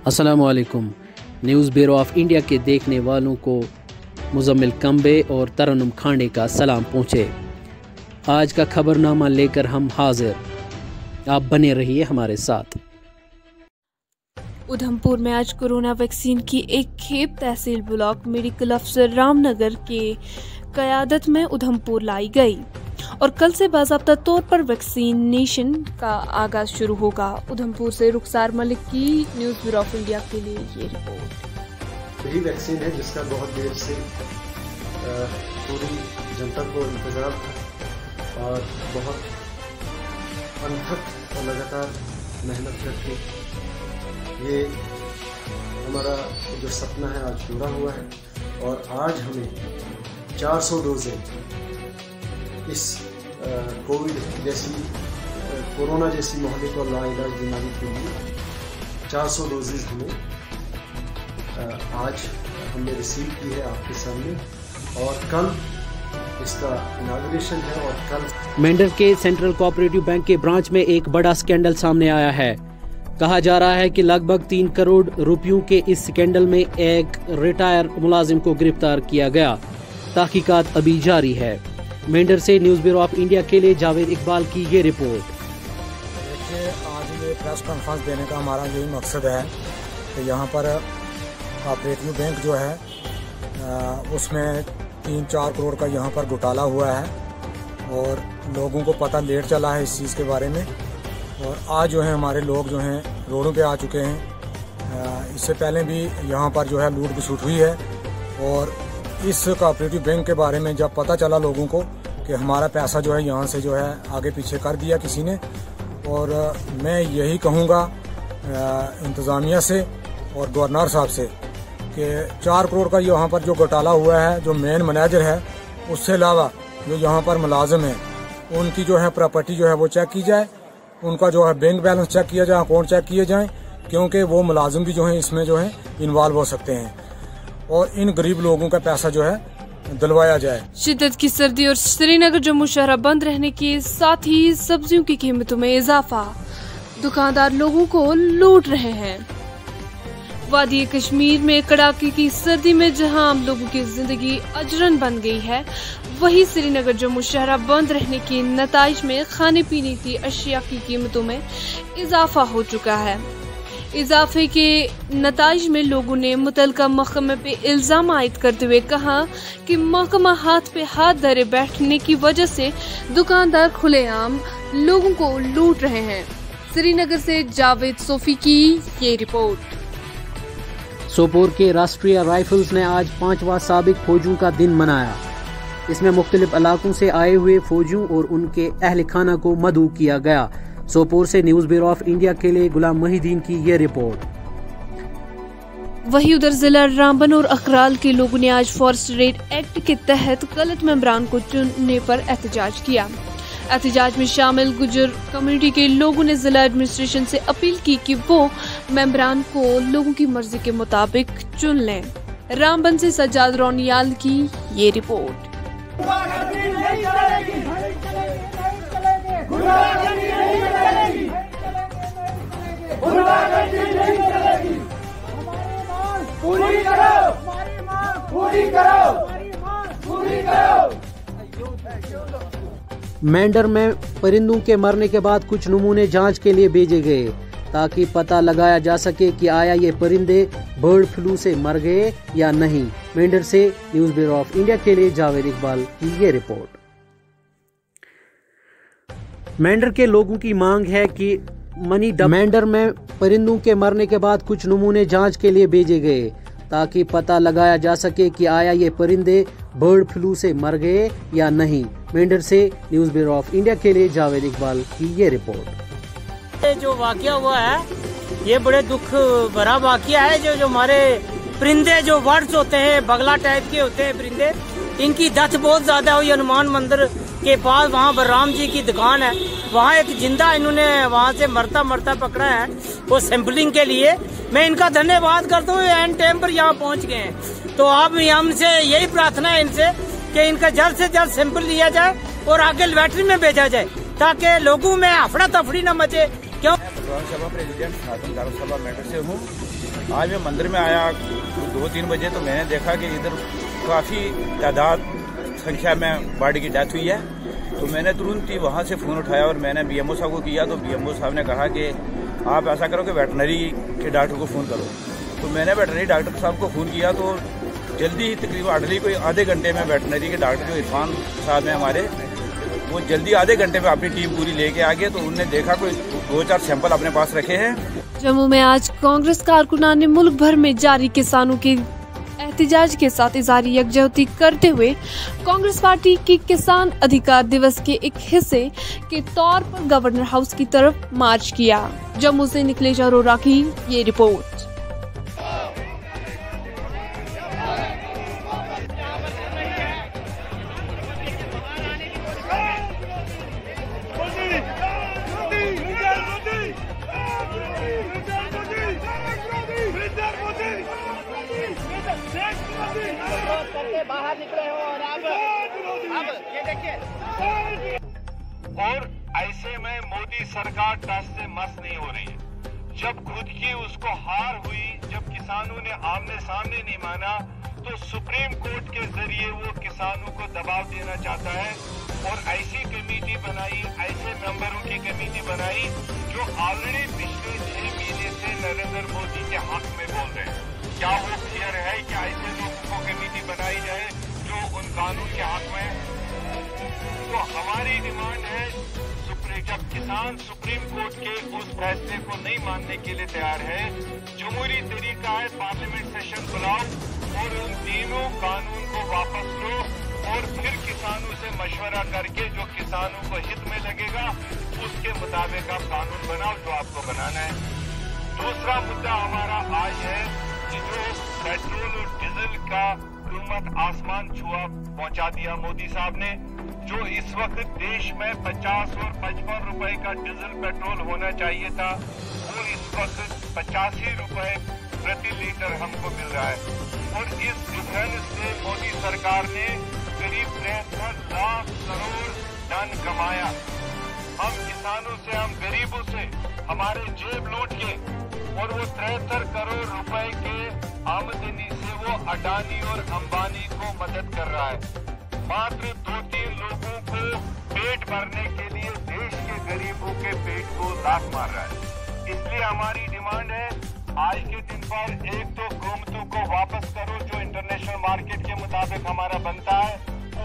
अस्सलामुअलैकुम। News bureau of India के देखने वालों को मुज़म्मिल कंबे और तरन्नुम खांडे का सलाम पहुँचे। आज का खबरनामा लेकर हम हाजिर, आप बने रहिए हमारे साथ। उधमपुर में आज कोरोना वैक्सीन की एक खेप तहसील ब्लॉक मेडिकल अफसर रामनगर के क़यादत में उधमपुर लाई गई और कल से बाज़ाब्ता तौर पर वैक्सीनेशन का आगाज शुरू होगा। उधमपुर से रुखसार मलिक की न्यूज़ ब्यूरो ऑफ इंडिया के लिए ये रिपोर्ट। यही वैक्सीन है जिसका बहुत देर से पूरी जनता को इंतजार था और बहुत अनथक और लगातार मेहनत करके ये हमारा जो सपना है आज पूरा हुआ है और आज हमें 400 डोजें इस कोविड जैसी कोरोना जैसी माहौल को लाइलाज बीमारी के लिए 400 डोजेज हमें आज हमने रिसीव की है आपके सामने और कल इसका इनॉग्रेशन है। और कल मेंढर के सेंट्रल कोऑपरेटिव बैंक के ब्रांच में एक बड़ा स्कैंडल सामने आया है। कहा जा रहा है कि लगभग 3 करोड़ रुपयों के इस स्कैंडल में एक रिटायर मुलाजिम को गिरफ्तार किया गया। तहकीकात अभी जारी है। मेंढर से न्यूज़ ब्यूरो ऑफ इंडिया के लिए जावेद इकबाल की ये रिपोर्ट। देखिए, आज ये प्रेस कॉन्फ्रेंस देने का हमारा यही मकसद है कि यहाँ पर कोऑपरेटिव बैंक जो है उसमें 3-4 करोड़ का यहाँ पर घोटाला हुआ है और लोगों को पता लेट चला है इस चीज़ के बारे में। और आज जो है हमारे लोग जो हैं रोडों पे आ चुके हैं। इससे पहले भी यहाँ पर जो है लूट खसुट हुई है और इस कोऑपरेटिव बैंक के बारे में जब पता चला लोगों को कि हमारा पैसा जो है यहाँ से जो है आगे पीछे कर दिया किसी ने। और मैं यही कहूँगा इंतज़ामिया से और गवर्नर साहब से कि 4 करोड़ का यहाँ पर जो घोटाला हुआ है, जो मेन मैनेजर है, उससे अलावा जो यहाँ पर मुलाजिम है उनकी जो है प्रॉपर्टी जो है वो चेक की जाए, उनका जो है बैंक बैलेंस चेक किया जाए, अकाउंट चेक किए जाएँ, क्योंकि वो मुलाजिम भी जो है इसमें जो है इन्वॉल्व हो सकते हैं और इन गरीब लोगों का पैसा जो है दिलवाया जाए। शिद्दत की सर्दी और श्रीनगर जम्मू शहर बंद रहने के साथ ही सब्जियों की कीमतों में इजाफा, दुकानदार लोगों को लूट रहे हैं। वादी कश्मीर में कड़ाके की सर्दी में जहां आम लोगों की जिंदगी अजरन बन गई है, वहीं श्रीनगर जम्मू शहर बंद रहने के नताइज में खाने पीने की अशिया की कीमतों में इजाफा हो चुका है। इजाफे के नताइज में लोगों ने मुतलका महकमे पे इल्जाम आयद करते हुए कहा कि महकमा हाथ पे हाथ धरे बैठने की वजह से दुकानदार खुलेआम लोगों को लूट रहे हैं। श्रीनगर से जावेद सोफी की ये रिपोर्ट। सोपोर के राष्ट्रीय राइफल्स ने आज 5वां साबिक फौजियों का दिन मनाया। इसमें मुख्तलिफ इलाकों से आए हुए फौजियों और उनके अहल खाना को मदऊ किया गया। सोपोर से न्यूज़ ब्यूरो ऑफ इंडिया के लिए गुलाम मोहिद्दीन की ये रिपोर्ट। वहीं उधर जिला रामबन और अकराल के लोगों ने आज फॉरेस्ट रेट एक्ट के तहत गलत मेंबरान को चुनने पर एहतजाज किया। एहतजाज में शामिल गुजर कम्युनिटी के लोगों ने जिला एडमिनिस्ट्रेशन से अपील की कि वो मेंबरान को लोगों की मर्जी के मुताबिक चुन लें। रामबन से सज्जाद रोनियाल की ये रिपोर्ट। मेंढर में परिंदों के मरने के बाद कुछ नमूने जांच के लिए भेजे गए ताकि पता लगाया जा सके कि आया ये परिंदे बर्ड फ्लू से मर गए या नहीं। मेंढर से न्यूज़ ब्यूरो ऑफ इंडिया के लिए जावेद इकबाल की ये रिपोर्ट। मेंढर के लोगों की मांग है कि मेंढर में परिंदों के मरने के बाद कुछ नमूने जांच के लिए भेजे गए ताकि पता लगाया जा सके कि आया ये परिंदे बर्ड फ्लू से मर गए या नहीं। मेंढर से न्यूज़ ब्यूरो ऑफ इंडिया के लिए जावेद इकबाल की ये रिपोर्ट। ये जो वाकया हुआ है ये बड़े दुख भरा वाकया है। जो हमारे परिंदे जो बर्ड्स होते हैं, बगला टाइप के होते हैं परिंदे, इनकी डेथ बहुत ज्यादा हुई। हनुमान मंदिर के पास वहाँ बलराम जी की दुकान है, वहाँ एक जिंदा इन्होंने वहाँ से मरता मरता पकड़ा है वो सैंपलिंग के लिए। मैं इनका धन्यवाद करता हूँ, एंड टाइम पर यहाँ पहुँच गए हैं। तो आप हमसे यही प्रार्थना है इनसे कि इनका जल्द से जल्द सैंपल लिया जाए और आगे लेबोरेटरी में भेजा जाए ताकि लोगों में अफड़ा तफड़ी न मचे। क्यों विधानसभा प्रेसिडेंट खातन दारुसभा मेंढर से हूँ। आज मैं मंदिर में आया 2-3 बजे, तो मैंने देखा कि इधर काफ़ी तादाद संख्या में बाढ़ की डेथ हुई है। तो मैंने तुरंत ही वहाँ से फ़ोन उठाया और मैंने BMO साहब को किया। तो BMO साहब ने कहा कि आप ऐसा करो कि वेटनरी के डॉक्टर को फ़ोन करो। तो मैंने वेटनरी डॉक्टर साहब को फ़ोन किया, तो जल्दी ही तकरीबन हार्डली कोई आधे घंटे में वेटनरी के डॉक्टर जो इरफान साहब हैं हमारे, वो जल्दी आधे घंटे में अपनी टीम पूरी लेके आ गए। तो उन्होंने देखा कोई 2-4 सैंपल अपने पास रखे हैं। जम्मू में आज कांग्रेस कारकुनान ने मुल्क भर में जारी किसानों के एहतजाज के साथ इज़हारी यकजहती करते हुए कांग्रेस पार्टी की किसान अधिकार दिवस के एक हिस्से के तौर पर गवर्नर हाउस की तरफ मार्च किया। जम्मू से निकले अरोरा की ये रिपोर्ट। बाहर निकले हो और अब ये देखिए। और ऐसे में मोदी सरकार टस से मस नहीं हो रही है। जब खुद की उसको हार हुई, जब किसानों ने आमने सामने नहीं माना, तो सुप्रीम कोर्ट के जरिए वो किसानों को दबाव देना चाहता है और ऐसी कमेटी बनाई, ऐसे मेंबरों की कमेटी बनाई जो ऑलरेडी पिछले 6 महीने से नरेंद्र मोदी के हक में बोल रहे हैं। क्या वो क्लियर है कि ऐसे लोगों को कमेटी बनाई जाए जो उन कानून के हक में? तो हमारी डिमांड है, जब किसान सुप्रीम कोर्ट के उस फैसले को नहीं मानने के लिए तैयार है, जमहूरी तरीका है पार्लियामेंट सेशन बुलाओ और उन तीनों कानून को वापस लो और फिर किसानों से मशवरा करके जो किसानों को हित में लगेगा उसके मुताबिक आप कानून बनाओ जो आपको बनाना है। दूसरा मुद्दा हमारा आज है कि जो पेट्रोल और डीजल का कीमत आसमान छुआ पहुंचा दिया मोदी साहब ने, जो इस वक्त देश में 50 और 55 रुपए का डीजल पेट्रोल होना चाहिए था, वो इस वक्त 85 रुपए प्रति लीटर हमको मिल रहा है। और इस डिफरेंस से मोदी सरकार ने करीब 63 लाख करोड़ टन कमाया। हम किसानों से, हम गरीबों से हमारे जेब लूट के, और वो 73 करोड़ रुपए के आमदनी से वो अडानी और अंबानी को मदद कर रहा है। मात्र 2-3 लोगों को पेट भरने के लिए देश के गरीबों के पेट को लात मार रहा है। इसलिए हमारी डिमांड है, आज के दिन पर एक तो कीमतों को वापस करो जो इंटरनेशनल मार्केट के मुताबिक हमारा बनता है,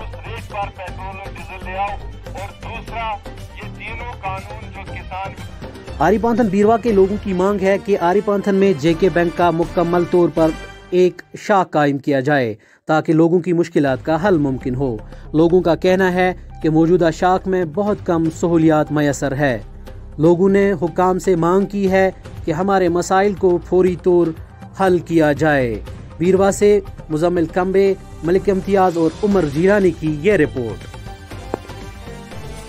उस रेट पर पेट्रोल और डीजल ले आओ, और दूसरा ये तीनों कानून जो किसान। आरीपांथन बीरवा के लोगों की मांग है कि आरीपांथन में जेके बैंक का मुकम्मल तौर पर एक शाख कायम किया जाए ताकि लोगों की मुश्किलात का हल मुमकिन हो। लोगों का कहना है कि मौजूदा शाख में बहुत कम सहूलियात मैसर है। लोगों ने हुकाम से मांग की है कि हमारे मसाइल को फौरी तौर हल किया जाए। बीरवा से मुजम्मिल कंबे, मलिक इम्तियाज और उमर जीरानी की ये रिपोर्ट।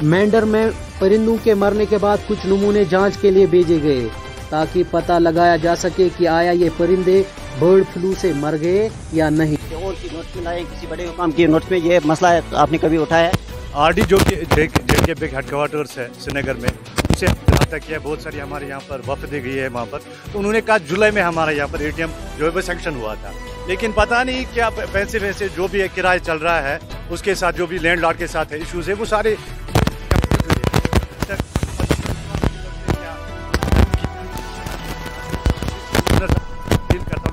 मेंढर में परिंदों के मरने के बाद कुछ नमूने जांच के लिए भेजे गए ताकि पता लगाया जा सके कि आया ये परिंदे बर्ड फ्लू से मर गए या नहीं। और की नोट में लाए, किसी बड़े हुकाम की नोट में ये मसला है, आपने कभी उठाया है? आरडी जो कि जेके बैंक हेडक्वार्टर्स है श्रीनगर में, उससे रब्ता किया। बहुत सारी हमारे यहाँ पर वफद गई है वहाँ पर, तो उन्होंने कहा जुलाई में हमारा यहाँ पर ATM जो है सैंक्शन हुआ था, लेकिन पता नहीं क्या पैसे जो भी किराया चल रहा है उसके साथ, जो भी लैंडलॉर्ड के साथ है इश्यूज है, वो सारे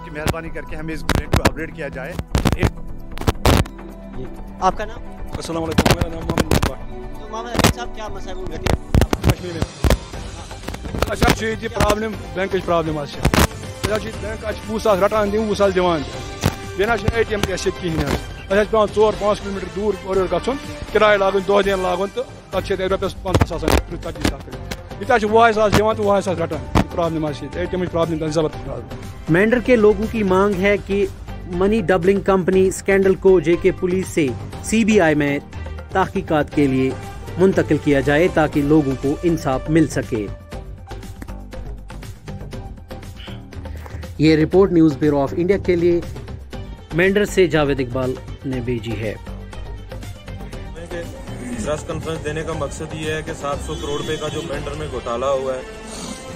मेहरबानी करके हमें इस ग्रेड को अपग्रेड किया जाए। आपका नाम? अस्सलाम वालेकुम, मेरा नाम मोहम्मद मुस्तफा। तो मोहम्मद साहब क्या मसाइल होते हैं कश्मीर में? अच्छा ये प्रॉब्लम बैंक की प्रॉब्लम आज बैंक 20,000 रटान दिन 20,000 दिवान बेना ATM रसीद कहीं पे 4-5 किलोमीटर दूर और गन किराया लागन दो दिन लागन तो तक रुपये 50 वाह दिवान तो वाह रटान प्रॉब्लम ATM प्रॉब्लम जबरदस्त। मेंढर के लोगों की मांग है कि मनी डबलिंग कंपनी स्कैंडल को जेके पुलिस से CBI में तहकीकात के लिए मुंतकिल किया जाए ताकि लोगों को इंसाफ मिल सके। ये report news bureau of India के लिए मेंढर से जावेद इकबाल ने भेजी है। प्रेस कॉन्फ्रेंस देने का मकसद ये है कि 700 करोड़ रुपए का जो मेंढर में घोटाला हुआ है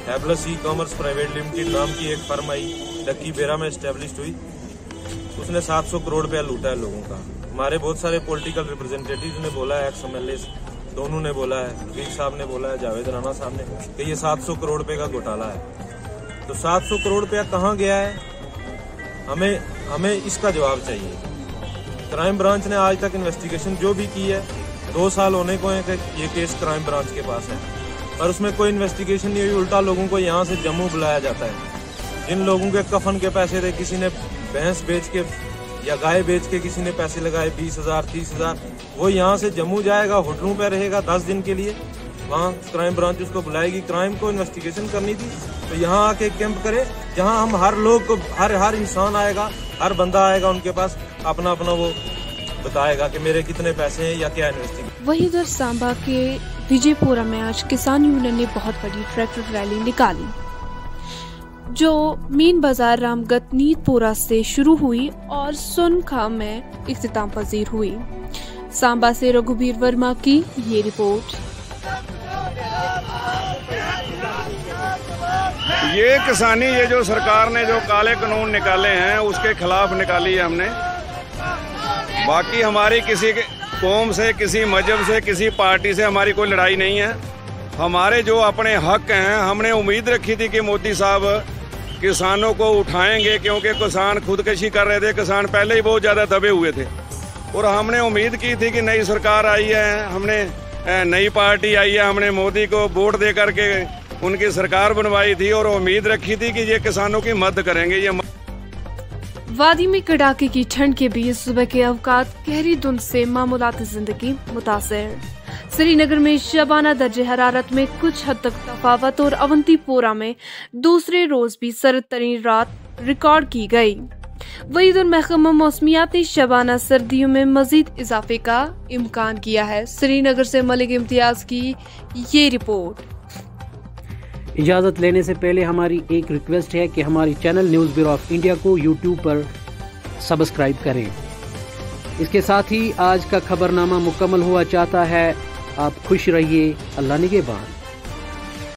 हैबलस ई कॉमर्स प्राइवेट लिमिटेड नाम की एक फर्म आई, डक्की बेरा में एस्टेब्लिश हुई। उसने 700 करोड़ रुपया लूटा है लोगों का। हमारे बहुत सारे पॉलिटिकल रिप्रेजेंटेटिव ने बोला है, एक्स MLA दोनों ने बोला है, रफीक साहब ने बोला है, जावेद राणा साहब ने, कि ये 700 करोड़ रुपए का घोटाला है। तो 700 करोड़ रुपया कहाँ गया है, हमें इसका जवाब चाहिए। क्राइम ब्रांच ने आज तक इन्वेस्टिगेशन जो भी की है, 2 साल होने को है कि ये केस क्राइम ब्रांच के पास है, पर उसमें कोई इन्वेस्टिगेशन नहीं हुई। उल्टा लोगों को यहाँ से जम्मू बुलाया जाता है। जिन लोगों के कफन के पैसे थे, किसी ने भैंस बेच के या गाय बेच के किसी ने पैसे लगाए 20,000 30,000, वो यहाँ से जम्मू जाएगा, होटलों पे रहेगा 10 दिन के लिए, वहाँ क्राइम ब्रांच उसको बुलाएगी। क्राइम को इन्वेस्टिगेशन करनी थी तो यहाँ आके कैंप करे, जहाँ हम हर लोग को, हर इंसान आएगा, हर बंदा आएगा, उनके पास अपना वो बताएगा कि मेरे कितने पैसे हैं या क्या इन्वेस्टिगेशन। वहीं इधर सांबा के विजयपुरा में आज किसान यूनियन ने बहुत बड़ी ट्रैक्टर रैली निकाली, जो मीन बाजार रामगत नीतपुरा से शुरू हुई और सुनखा में इख्तिताम पजीर हुई। सांबा से रघुबीर वर्मा की ये रिपोर्ट। ये किसानी, ये जो सरकार ने जो काले कानून निकाले हैं उसके खिलाफ निकाली है हमने। बाकी हमारी किसी कौम से, किसी मजहब से, किसी पार्टी से हमारी कोई लड़ाई नहीं है। हमारे जो अपने हक हैं, हमने उम्मीद रखी थी कि मोदी साहब किसानों को उठाएंगे, क्योंकि किसान खुदकशी कर रहे थे, किसान पहले ही बहुत ज़्यादा दबे हुए थे। और हमने उम्मीद की थी कि नई सरकार आई है, हमने नई पार्टी आई है, हमने मोदी को वोट दे करके उनकी सरकार बनवाई थी और उम्मीद रखी थी कि ये किसानों की मदद करेंगे। ये वादी में कड़ाके की ठंड के बीच सुबह के अवकात गहरी धुंध से मामूलाती जिंदगी मुतासिर। श्रीनगर में शबाना दर्जे हरारत में कुछ हद तक तफावत और अवंतीपोरा में दूसरे रोज भी सर्द तरीन रात रिकॉर्ड की गई। वही इधर महकमा मौसमियात ने शबाना सर्दियों में मजीद इजाफे का इम्कान किया है। श्रीनगर से मलिक इम्तियाज की ये रिपोर्ट। इजाज़त लेने से पहले हमारी एक रिक्वेस्ट है कि हमारी channel news bureau of India को यूट्यूब पर सब्सक्राइब करें। इसके साथ ही आज का खबरनामा मुकम्मल हुआ चाहता है। आप खुश रहिए। अल्लाह निगहबान।